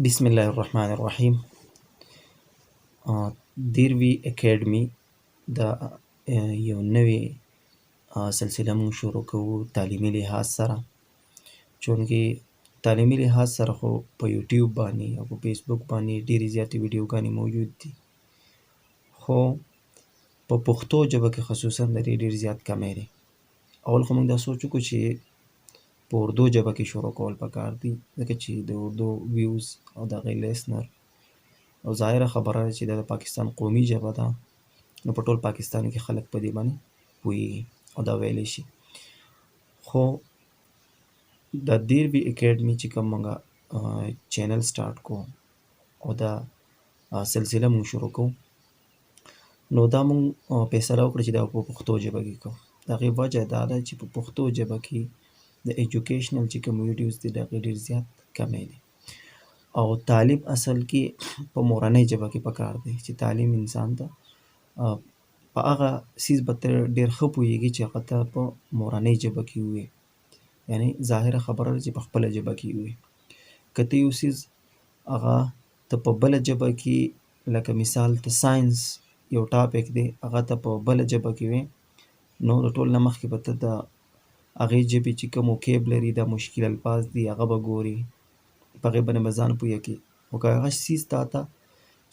بسم الله الرحمن الرحیم. دیروي اکیډمي دا یو نوې سلسله مونږ شروع کوو تعلیمي لحاظ سره، چونکې تعلیمي لحاظ سره خو په یوټیوب باندې او په فیسبوک باندې ډېرې زیاتې ویډیوګانې موجود دي، خو په پښتو ژبه کې خصوصا د دې ډېر زیات کمی دی. اول خو مونږ دا سوچ وکړو چې په اردو ژبه کې شروع کول پکار دي، ځکه چې د اردو ویوز او د هغې لیسنر او ظاهره خبره ده چې دا د پاکستان قومي ژبه ده، نو په ټول پاکستان کې خلک په دې باندې پوهېږي او دا ویلی شي. خو د دیروي اکیډمي چې کوم مونږ چینل سټارټ کوو او دا سلسله مونږ شروع کوو، نو دا مونږ فیصله وکړه چې دا په پښتو ژبه کې کوو. د هغې وجه دا ده چې په پښتو ژبه کې د ایجوکیشنل چې کوم ویډیوز دي د هغې ډېر زیات کمی دی، او تعلیم اصل کې په مورنۍ ژبه کې پکار دی چې تعلیم انسان ته په هغه څیز به ته ډېر ښه پوهېږي چې هغه ته په مورنۍ ژبه کې ووایې، یعنې ظاهره خبره ده چې په خپله ژبه کې ووایې. که ته یو څیز هغه ته په بله ژبه کې، لکه مثال ته ساینس یو ټاپک دی، هغه ته په بله ژبه کې وایې، نو د ټول نه مخکې به ته د هغې ژبې چې کوم وکیبلري ده، مشکل الفاظ دي، هغه به ګورې، په هغې باندې به ځان پوه کړې. خو که هغه څیز تا ته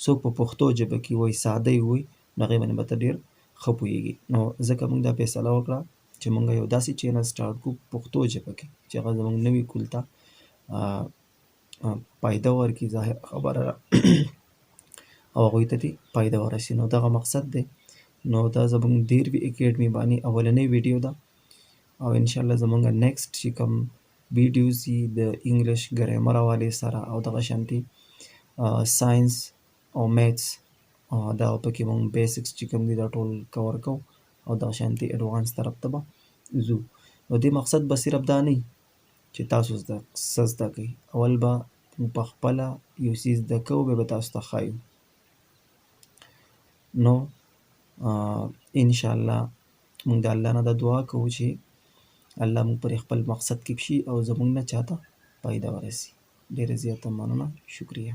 څوک په پښتو ژبه کې وایي، ساده یې وایي، نو هغې باندې به ته ډېر ښه پوهېږي. نو ځکه مونږ دا فیصله وکړه چې مونږ یو داسې چینل سټارټ کړو پښتو ژبه کې چې هغه زموږ نوي کول ته فایده ورکړي، ظاهره خبره ده او هغوی ته دې فایده ورسي. نو دغه مقصد دی. نو دا زموږ دیروي اکیډمي باندې اولنۍ ویډیو ده، او انشاءالله زموږ نیکسټ چې کوم ویډیوز دي د انګلیش ګرامر حوالې سره او دغه شانتې ساینس او میتھس، دا پکې مونږ بیسکس چې کوم دي دا ټول کور کوو، او دغه شانتې اډوانس طرف ته به ځو. نو دې مقصد به صرف دا نه وي چې تاسو څه زده کوئ، اول به موږ په خپله یو څیز زده کوو، بیا به تاسو ته ښایو. نو انشاءالله موږ د الله نه دا دعا کوو چې الله موږ پر خپل مقصد کې شي او زموږ نه چاته فایده ورسي. ډېره زیاته مننه، شکریه.